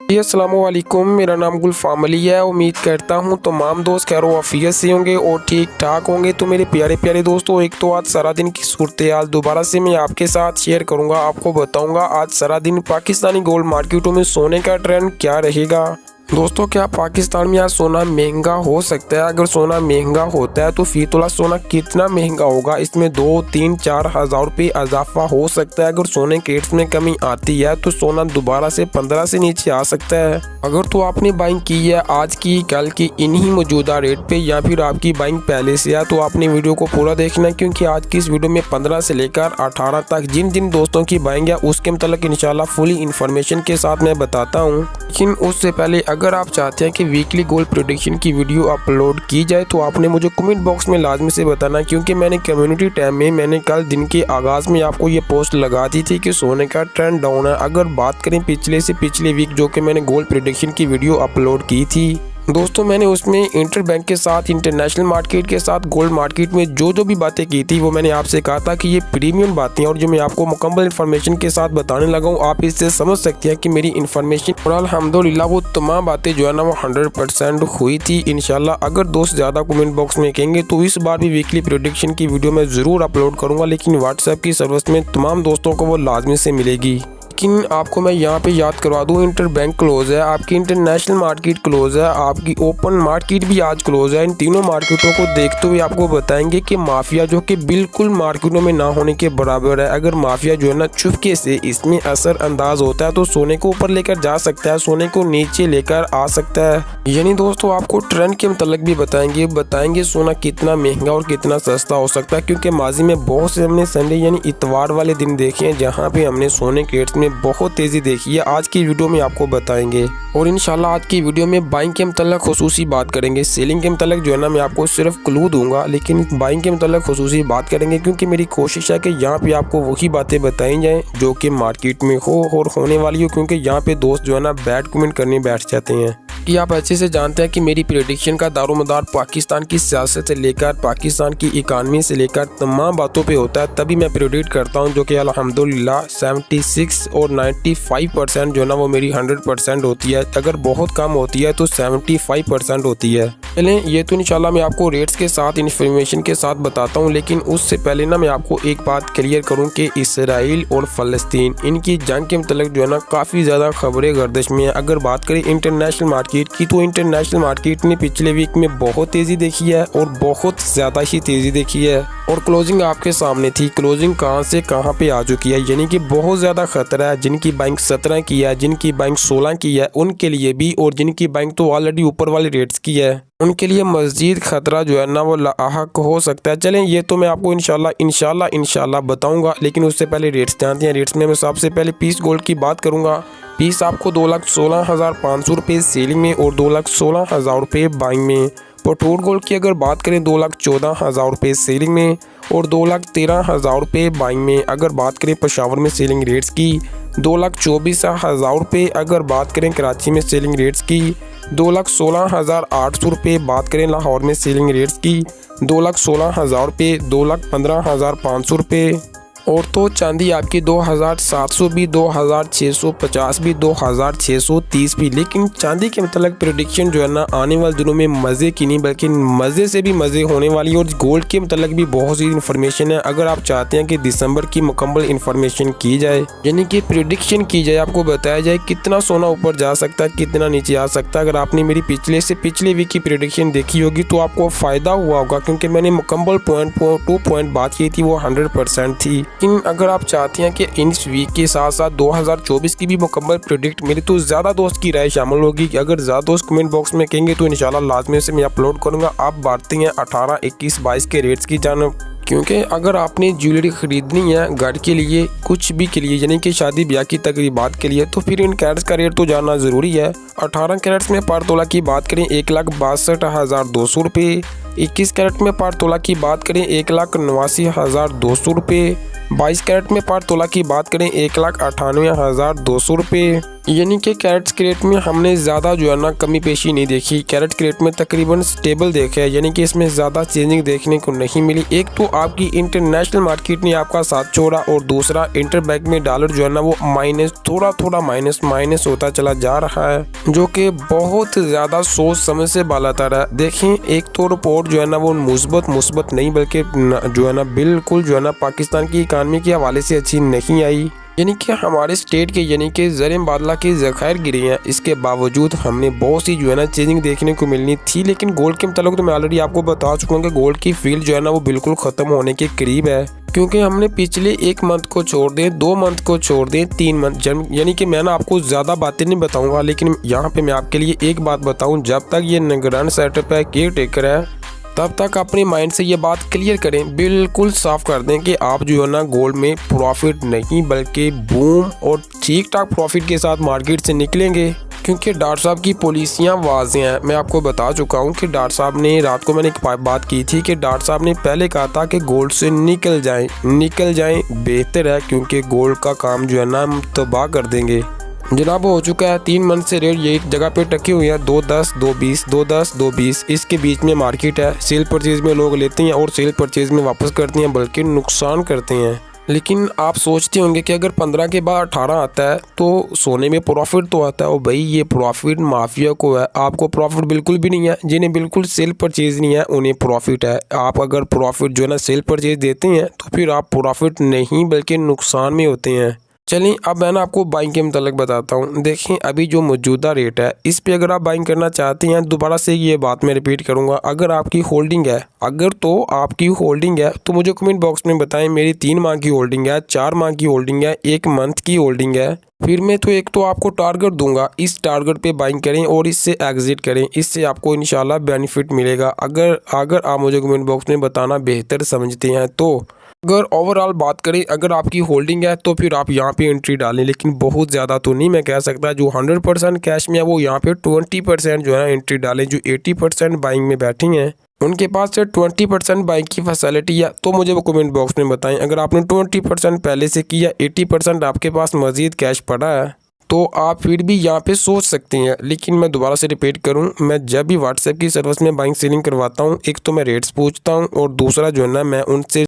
जी अस्सलामुअलैकुम, मेरा नाम गुलफाम अली है। उम्मीद करता हूँ तमाम दोस्त खैर वाफियत से होंगे और ठीक ठाक होंगे। तो मेरे प्यारे प्यारे दोस्तों, एक तो आज सारा दिन की सूरत हाल दोबारा से मैं आपके साथ शेयर करूँगा। आपको बताऊँगा आज सारा दिन पाकिस्तानी गोल्ड मार्केटों में सोने का ट्रेंड क्या रहेगा। दोस्तों, क्या पाकिस्तान में आज सोना महंगा हो सकता है? अगर सोना महंगा होता है तो फी तोला सोना कितना महंगा होगा? इसमें 2, 3, 4 हज़ार रुपये इजाफा हो सकता है। अगर सोने के रेट्स में कमी आती है तो सोना दोबारा से 15 से नीचे आ सकता है। अगर तो आपने बाइंग की है आज की कल की इन्हीं मौजूदा रेट पे या फिर आपकी बाइंग पहले से है तो आपने वीडियो को पूरा देखना, क्योंकि आज की इस वीडियो में 15 से लेकर 18 तक जिन जिन दोस्तों की बाइंग है उसके मतलब इंशाल्लाह फुली इन्फॉर्मेशन के साथ मैं बताता हूँ। लेकिन उससे पहले अगर आप चाहते हैं कि वीकली गोल्ड प्रेडिक्शन की वीडियो अपलोड की जाए तो आपने मुझे कमेंट बॉक्स में लाजमी से बताना, क्योंकि मैंने कम्युनिटी टैब में मैंने कल दिन के आगाज़ में आपको ये पोस्ट लगा दी थी कि सोने का ट्रेंड डाउन है। अगर बात करें पिछले से पिछले वीक जो कि मैंने गोल्ड प्रेडिक्शन की वीडियो अपलोड की थी दोस्तों, मैंने उसमें इंटर बैंक के साथ इंटरनेशनल मार्केट के साथ गोल्ड मार्केट में जो भी बातें की थी वो मैंने आपसे कहा था कि ये प्रीमियम बातें और जो मैं आपको मुकम्मल इन्फॉर्मेशन के साथ बताने लगा हूँ आप इससे समझ सकते हैं कि मेरी इन्फॉर्मेशन और अल्हम्दुलिल्लाह वो तमाम बातें जो है ना वो 100% हुई थी इंशाल्लाह। अगर दोस्त ज़्यादा कमेंट बॉक्स में कहेंगे तो इस बार भी वीकली प्रेडिक्शन की वीडियो मैं ज़रूर अपलोड करूँगा, लेकिन व्हाट्सएप की सर्विस में तमाम दोस्तों को वो लाजमी से मिलेगी। लेकिन आपको मैं यहाँ पे याद करवा दूँ, इंटर बैंक क्लोज है, आपकी इंटरनेशनल मार्केट क्लोज है, आपकी ओपन मार्केट भी आज क्लोज है। इन तीनों मार्केटों को देखते हुए आपको बताएंगे कि माफिया जो कि बिल्कुल मार्केटों में ना होने के बराबर है। अगर माफिया जो है ना चुपके से इसमें असर अंदाज होता है तो सोने को ऊपर लेकर जा सकता है, सोने को नीचे लेकर आ सकता है। यानी दोस्तों आपको ट्रेंड के मतलब भी बताएंगे सोना कितना महंगा और कितना सस्ता हो सकता है, क्योंकि माजी में बहुत से हमने संडे यानी इतवार वाले दिन देखे हैं जहाँ पे हमने सोने के रेट्स बहुत तेजी देखी है। आज की वीडियो में आपको बताएंगे और इंशाल्लाह आज की वीडियो में बाइंग के मतलब खुसूसी बात करेंगे। सेलिंग के मतलब जो है ना मैं आपको सिर्फ क्लू दूंगा, लेकिन बाइंग के मतलब खुसूसी बात करेंगे, क्योंकि मेरी कोशिश है कि यहाँ पे आपको वही बातें बताई जाएं जो कि मार्केट में हो और होने वाली हो, क्योंकि यहाँ पे दोस्त जो है ना बैड कमेंट करने बैठ जाते हैं। कि आप अच्छे से जानते हैं कि मेरी प्रेडिक्शन का दारोमदार पाकिस्तान की सियासत से लेकर पाकिस्तान की इकानमी से लेकर तमाम बातों पे होता है, तभी मैं प्रेडिक्ट करता हूं, जो कि अल्हम्दुलिल्लाह 76 और 95% जो ना वो मेरी 100% होती है। अगर बहुत कम होती है तो 75% होती है। चलें ये तो इंशाल्लाह मैं आपको रेट्स के साथ इन्फॉर्मेशन के साथ बताता हूँ, लेकिन उससे पहले ना मैं आपको एक बात क्लियर करूँ कि इसराइल और फ़लस्तीन इनकी जंग के मतलब जो है ना काफ़ी ज़्यादा खबरें गर्दिश में है। अगर बात करें इंटरनेशनल मार्केट की तो इंटरनेशनल मार्केट ने पिछले वीक में बहुत तेज़ी देखी है और बहुत ज़्यादा ही तेज़ी देखी है और क्लोजिंग आपके सामने थी। क्लोजिंग कहां से कहां पे आ चुकी है, यानी कि बहुत ज़्यादा खतरा है। जिनकी बैंक 17 की है, जिनकी बैंक 16 की है उनके लिए भी, और जिनकी बैंक तो ऑलरेडी ऊपर वाले रेट्स की है उनके लिए मज़ीद खतरा जो है ना वो लाहक हो सकता है। चलें ये तो मैं आपको इंशाल्लाह बताऊंगा, लेकिन उससे पहले रेट्स जानते हैं। रेट्स में मैं सबसे पहले पीस गोल्ड की बात करूंगा। पीस आपको 2,16,500 रुपये सेलिंग में और 2,16,000 रुपये बाइंग में। पेट्रोल गोल्ड की अगर बात करें 2,14,000 रुपये सेलिंग में और 2,13,000 रुपये बाइंग में। अगर बात करें पेशावर में सेलिंग रेट्स की 2,24,000 रुपये। अगर बात करें कराची में सेलिंग रेट्स की 2,16,800 रुपये। बात करें लाहौर में सेलिंग रेट्स की 2,16,000 रुपये, 2,15,500 रुपये। और तो चांदी आपकी 2,700 भी, 2,650 भी, 2,630 भी। लेकिन चांदी के मतलब प्रेडिक्शन जो है ना आने वाले दिनों में मज़े की नहीं बल्कि मज़े से भी मज़े होने वाली। और गोल्ड के मतलब भी बहुत सी इन्फॉर्मेशन है। अगर आप चाहते हैं कि दिसंबर की मुकम्मल इन्फॉर्मेशन की जाए, यानी कि प्रेडिक्शन की जाए, आपको बताया जाए कितना सोना ऊपर जा सकता है कितना नीचे आ सकता है। अगर आपने मेरी पिछले से पिछले वीक की प्रेडिक्शन देखी होगी तो आपको फ़ायदा हुआ होगा, क्योंकि मैंने मुकम्मल पॉइंट बात की थी वो 100% थी। लेकिन अगर आप चाहते हैं कि इस वीक के साथ साथ 2024 की भी मुकम्मल प्रेडिक्ट मेरी तो ज़्यादा दोस्त की राय शामिल होगी। कि अगर ज़्यादा दोस्त कमेंट बॉक्स में कहेंगे तो इंशाल्लाह लाजमी से मैं अपलोड करूँगा। आप बढ़ते हैं 18, 21, 22 के रेट्स की जानब, क्योंकि अगर आपने ज्वेलरी ख़रीदनी है घर के लिए कुछ भी के लिए, यानी कि शादी ब्याह की तकरीबात के लिए, तो फिर इन कैरेट्स का रेट तो जानना ज़रूरी है। 18 कैरेट्स में पर तोला की बात करें 1,62,200 रुपये। 21 कैरेट में पर तोला की बात करें 1,89,200 रुपये। 22 कैरेट में पर तोला की बात करें 1,98,200 रुपये। यानी कि कैरेट्स के रेट में हमने ज़्यादा जो है ना कमी पेशी नहीं देखी। कैरेट के रेट में तकरीबन स्टेबल देखा है, यानी कि इसमें ज़्यादा चेंजिंग देखने को नहीं मिली। एक तो आपकी इंटरनेशनल मार्केट ने आपका साथ छोड़ा और दूसरा इंटरबैंक में डॉलर जो है ना वो थोड़ा माइनस होता चला जा रहा है, जो कि बहुत ज़्यादा सोच समझ से बालातर है। देखें, एक तो रिपोर्ट जो है ना वो मुस्बत नहीं बल्कि जो है ना बिल्कुल जो है ना पाकिस्तान की इकानमी के हवाले से अच्छी नहीं आई। यानी कि हमारे स्टेट के यानी कि ज़र बादला के ज़खायर गिरे हैं। इसके बावजूद हमने बहुत सी जो है ना चेंजिंग देखने को मिलनी थी, लेकिन गोल्ड के मतलब तो मैं ऑलरेडी आपको बता चुका हूँ कि गोल्ड की फील्ड जो है ना वो बिल्कुल ख़त्म होने के करीब है, क्योंकि हमने पिछले 1 मंथ को छोड़ दें, 2 मंथ को छोड़ दें, 3 मंथ, यानी कि मैं ना आपको ज़्यादा बातें नहीं बताऊंगा, लेकिन यहाँ पे मैं आपके लिए एक बात बताऊं, जब तक ये निगरान सेटअप है, केयर टेकर है, तब तक अपने माइंड से ये बात क्लियर करें, बिल्कुल साफ कर दें कि आप जो है ना गोल्ड में प्रॉफिट नहीं बल्कि बूम और ठीक ठाक प्रॉफिट के साथ मार्केट से निकलेंगे, क्योंकि डॉक्टर साहब की पॉलिसियाँ वाज़ेह हैं। मैं आपको बता चुका हूँ कि डॉक्टर साहब ने रात को मैंने एक बात की थी कि डॉक्टर साहब ने पहले कहा था कि गोल्ड से निकल जाएं बेहतर है, क्योंकि गोल्ड का काम जो है ना हम तबाह कर देंगे। जनाब हो चुका है, 3 मंथ से रेट ये एक जगह पे टकी हुई है, 210 220 210 220, इसके बीच में मार्केट है। सेल परचेज में लोग लेते हैं और सेल परचेज में वापस करते हैं, बल्कि नुकसान करते हैं। लेकिन आप सोचते होंगे कि अगर 15 के बाद 18 आता है तो सोने में प्रॉफिट तो आता है। और भाई ये प्रॉफिट माफिया को है, आपको प्रॉफिट बिल्कुल भी नहीं है। जिन्हें बिल्कुल सेल परचेज नहीं है उन्हें प्रॉफिट है। आप अगर प्रॉफिट जो है ना सेल परचेज देते हैं तो फिर आप प्रॉफिट नहीं बल्कि नुकसान में होते हैं। चलिए अब मैं ना आपको बाइंग के मतलब बताता हूँ। देखें, अभी जो मौजूदा रेट है इस पे अगर आप बाइंग करना चाहते हैं, दोबारा से ये बात मैं रिपीट करूँगा, अगर आपकी होल्डिंग है, तो मुझे कमेंट बॉक्स में बताएं। मेरी 3 माह की होल्डिंग है, 4 माह की होल्डिंग है, 1 मंथ की होल्डिंग है। फिर मैं तो एक तो आपको टारगेट दूंगा, इस टारगेट पे बाइंग करें और इससे एग्जिट करें, इससे आपको इंशाल्लाह बेनिफिट मिलेगा। अगर आप मुझे कमेंट बॉक्स में बताना बेहतर समझते हैं तो। अगर ओवरऑल बात करें, अगर आपकी होल्डिंग है तो फिर आप यहाँ पे एंट्री डालें, लेकिन बहुत ज़्यादा तो नहीं मैं कह सकता। जो 100% कैश में है वो यहाँ पे 20% जो है ना एंट्री डालें। जो 80% बाइंग में बैठी हैं उनके पास से 20% बाइंग की फैसिलिटी है, तो मुझे वो कमेंट बॉक्स में बताएं। अगर आपने 20% पहले से किया, 80% आपके पास मज़ीद कैश पड़ा है, तो आप फिर भी यहाँ पे सोच सकते हैं। लेकिन मैं दोबारा से रिपीट करूँ, मैं जब भी व्हाट्सएप की सर्विस में बाइंग सेलिंग करवाता हूँ, एक तो मैं रेट्स पूछता हूँ और दूसरा जो है ना मैं उनसे